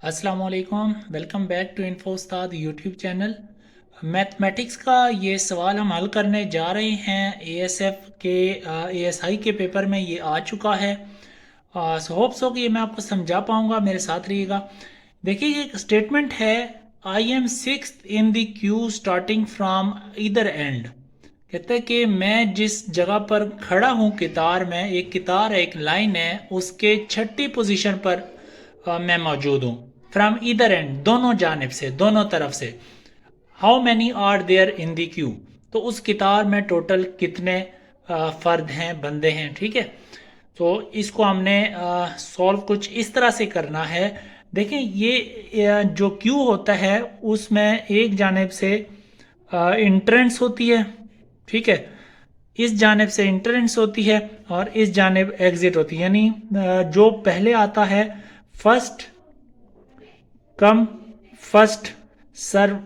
अस्सलाम वालेकुम, welcome back to info Ustad YouTube channel. Mathematics का ये सवाल हम हल करने जा रहे हैं। एएसएफ के एएसआई के पेपर में ये आ चुका है। सो होप्स हो कि ये मैं आपको समझा पाऊंगा, मेरे साथ रहिएगा। देखिए, ये एक स्टेटमेंट है, I am sixth in the Q starting from either and. कहते हैं कि मैं जिस जगह पर खड़ा हूँ कितार में, एक कितार है, एक लाइन है, उसके छठी पोजीशन पर मैं मौजूद हूँ। फ्रॉम ईदर एंड, दोनों जानिब से, दोनों तरफ से। How many are there in the queue, तो उस कितार में टोटल कितने फर्द हैं, बंदे हैं। ठीक है, तो इसको हमने सॉल्व कुछ इस तरह से करना है। देखें, ये जो क्यू होता है उसमें एक जानिब से इंट्रेंस होती है। ठीक है, इस जानिब से इंट्रेंस होती है और इस जानिब एग्जिट होती है, यानी जो पहले आता है फर्स्ट कम फर्स्ट सर्व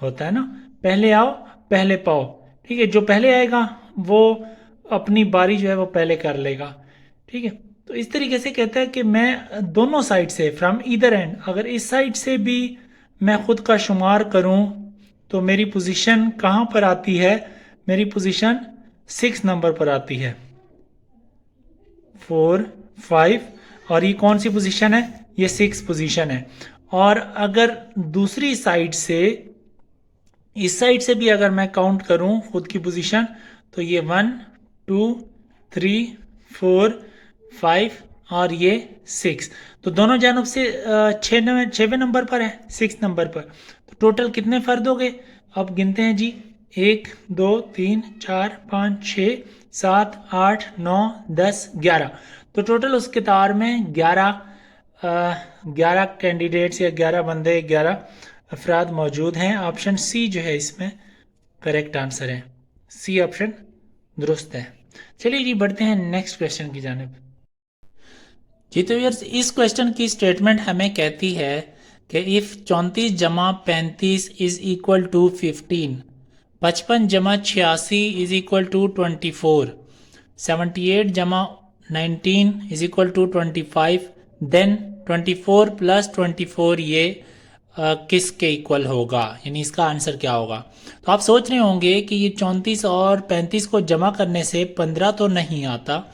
होता है ना, पहले आओ पहले पाओ। ठीक है, जो पहले आएगा वो अपनी बारी जो है वो पहले कर लेगा। ठीक है, तो इस तरीके से कहता है कि मैं दोनों साइड से, फ्रॉम ईदर एंड, अगर इस साइड से भी मैं खुद का शुमार करूं तो मेरी पोजीशन कहां पर आती है? मेरी पोजीशन 6 नंबर पर आती है। 4, 5, और ये कौन सी पोजीशन है? ये 6 पोजीशन है। और अगर दूसरी साइड से, इस साइड से भी अगर मैं काउंट करूं खुद की पोजीशन, तो ये 1, 2, 3, 4, 5 और ये 6। तो दोनों जानब से 6वें नंबर पर है, 6 नंबर पर। तो टोटल कितने फर्द हो गए? अब गिनते हैं जी। 1, 2, 3, 4, 5, 6, 7, 8, 9, 10, 11। तो टोटल उस कितार में 11 कैंडिडेट्स या 11 बंदे, 11 अफराद मौजूद हैं। ऑप्शन सी जो है इसमें करेक्ट आंसर है। सी ऑप्शन दुरुस्त है। चलिए जी, बढ़ते हैं नेक्स्ट क्वेश्चन की जानिब। जी तो यार, इस क्वेश्चन की स्टेटमेंट हमें कहती है कि इफ 34 जमा 35 इज इक्वल टू 15, 55 जमा 86 इज इक्वल टू 24, 78 जमा 19 is equal to 25, then 24 plus 24 ये किसके इक्वल होगा, यानी इसका आंसर क्या होगा? तो आप सोच रहे होंगे कि ये 34 और 35 को जमा करने से 15 तो नहीं आता,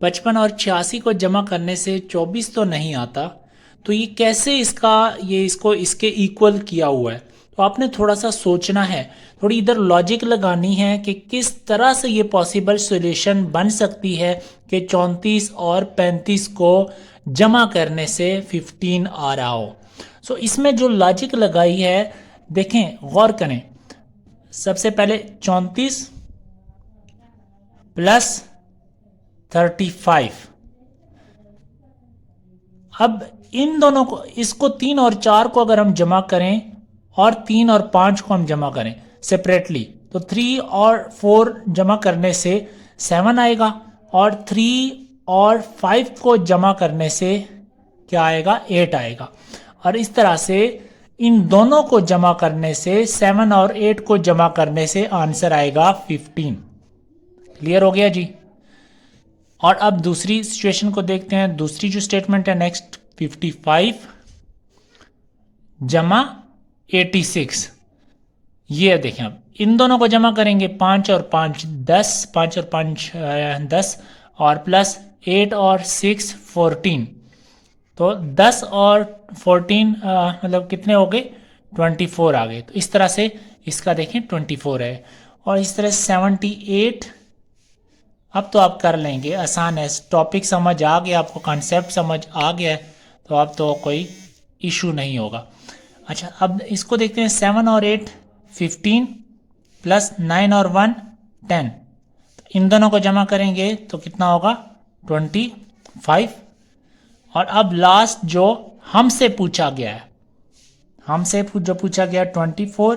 55 और 86 को जमा करने से 24 तो नहीं आता, तो ये कैसे इसको इसके इक्वल किया हुआ है? तो आपने थोड़ा सा सोचना है, थोड़ी इधर लॉजिक लगानी है कि किस तरह से ये पॉसिबल सॉल्यूशन बन सकती है कि 34 और 35 को जमा करने से 15 आ रहा हो। सो इसमें जो लॉजिक लगाई है, देखें, गौर करें। सबसे पहले 34 प्लस 35, अब इन दोनों को, इसको 3 और 4 को अगर हम जमा करें और 3 और 5 को हम जमा करें सेपरेटली, तो 3 और 4 जमा करने से 7 आएगा, और 3 और 5 को जमा करने से क्या आएगा? 8 आएगा। और इस तरह से इन दोनों को जमा करने से, 7 और 8 को जमा करने से आंसर आएगा 15। क्लियर हो गया जी? और अब दूसरी सिचुएशन को देखते हैं। दूसरी जो स्टेटमेंट है नेक्स्ट, 55 जमा 86, ये देखें, अब इन दोनों को जमा करेंगे, 5 और 5 10, 5 और 5 10, और प्लस 8 और 6 14, तो 10 और 14 मतलब कितने हो गए? 24 आ गए। तो इस तरह से इसका देखें 24 है। और इस तरह 78, अब तो आप कर लेंगे, आसान है, टॉपिक समझ आ गया आपको, कॉन्सेप्ट समझ आ गया है, तो अब तो कोई इशू नहीं होगा। अच्छा, अब इसको देखते हैं। 7 और 8 15, प्लस 9 और 1 10, तो इन दोनों को जमा करेंगे तो कितना होगा? 25। और अब लास्ट जो हमसे पूछा गया है, हमसे जो पूछा गया 24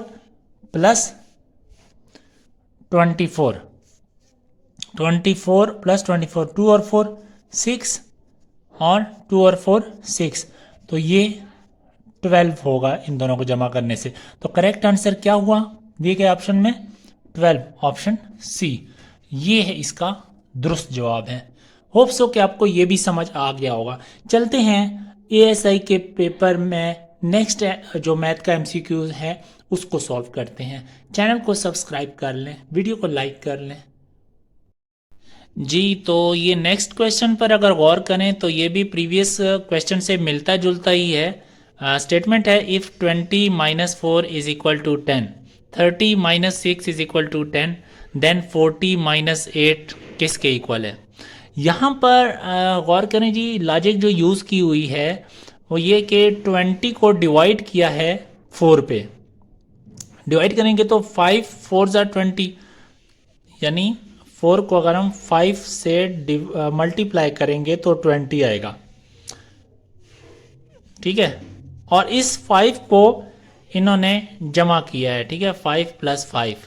प्लस 24, 24 प्लस 24, 2 और 4 6, और 2 और 4 6, तो ये 12 होगा इन दोनों को जमा करने से। तो करेक्ट आंसर क्या हुआ दिए गए ऑप्शन में? 12, ऑप्शन सी, ये है इसका दुरुस्त जवाब है। होप्स हो कि आपको ये भी समझ आ गया होगा। चलते हैं एएसआई के पेपर में नेक्स्ट जो मैथ का एमसीक्यूज है उसको सॉल्व करते हैं। चैनल को सब्सक्राइब कर लें, वीडियो को लाइक कर लें। जी, तो ये नेक्स्ट क्वेश्चन पर अगर गौर करें तो ये भी प्रीवियस क्वेश्चन से मिलता जुलता ही है। स्टेटमेंट है if 20 minus 4 is equal to 10, 30 minus 6 is equal to 10, then 40 minus 8 किसके इक्वल है। यहाँ पर गौर करें जी, लॉजिक जो यूज़ की हुई है वो ये कि 20 को डिवाइड किया है 4 पे। डिवाइड करेंगे तो 5 4 ज़ा 20, यानी 4 को अगर हम 5 से मल्टीप्लाई करेंगे तो 20 आएगा। ठीक है, और इस 5 को इन्होंने जमा किया है। ठीक है, 5 प्लस 5,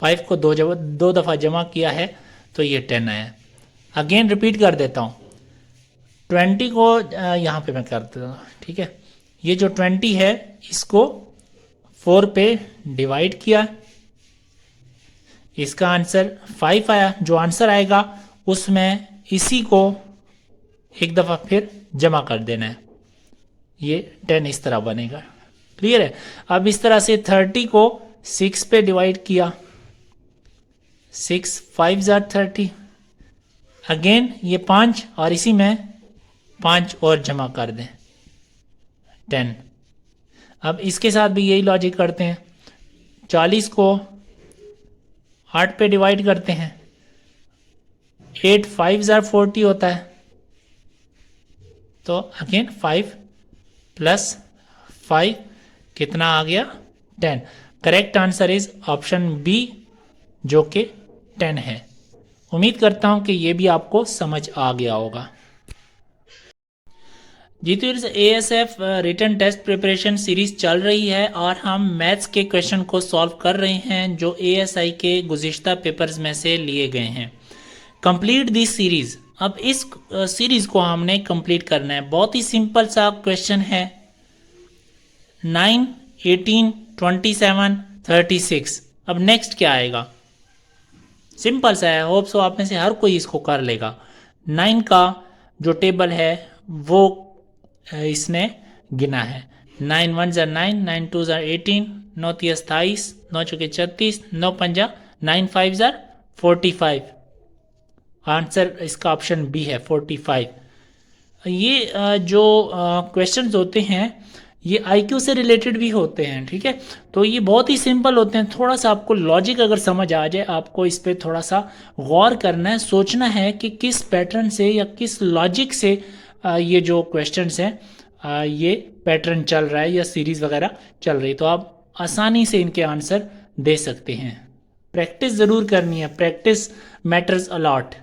5 को दो दफ़ा जमा किया है तो ये 10 आया। अगेन रिपीट कर देता हूँ, 20 को यहाँ पे मैं कर देता हूँ। ठीक है, ये जो 20 है इसको 4 पे डिवाइड किया, इसका आंसर 5 आया। जो आंसर आएगा उसमें इसी को एक दफ़ा फिर जमा कर देना है, ये 10 इस तरह बनेगा। क्लियर है। अब इस तरह से 30 को 6 पे डिवाइड किया, 6 5 ज़ा 30, अगेन ये 5 और इसी में 5 और जमा कर दें 10। अब इसके साथ भी यही लॉजिक करते हैं, 40 को 8 पे डिवाइड करते हैं, 8 5 ज़ा 40 होता है, तो अगेन 5 प्लस 5 कितना आ गया 10। Correct answer is option B जो कि 10 है। उम्मीद करता हूं कि ये भी आपको समझ आ गया होगा। जी, तो ASF written test preparation series चल रही है और हम मैथ्स के क्वेश्चन को सॉल्व कर रहे हैं जो ASI के गुज़िश्ता पेपर्स में से लिए गए हैं। कंप्लीट दिस सीरीज, अब इस सीरीज को हमने कंप्लीट करना है। बहुत ही सिंपल सा क्वेश्चन है, 9 18 27 36। अब नेक्स्ट क्या आएगा, सिंपल सा है, होप सो आप में से हर कोई इसको कर लेगा। 9 का जो टेबल है वो इसने गिना है, 9 1 ज़ा 9, 9 2 ज़ा 18, 9 3 27, 9 चौके 36, 9 5 9 5 ज़ा 45। आंसर इसका ऑप्शन बी है 45। ये जो क्वेश्चंस होते हैं ये आईक्यू से रिलेटेड भी होते हैं। ठीक है, तो ये बहुत ही सिंपल होते हैं। थोड़ा सा आपको लॉजिक अगर समझ आ जाए, आपको इस पर थोड़ा सा गौर करना है, सोचना है कि किस पैटर्न से या किस लॉजिक से ये जो क्वेश्चंस हैं ये पैटर्न चल रहा है या सीरीज़ वगैरह चल रही है, तो आप आसानी से इनके आंसर दे सकते हैं। प्रैक्टिस ज़रूर करनी है, प्रैक्टिस मैटर्स अलॉट।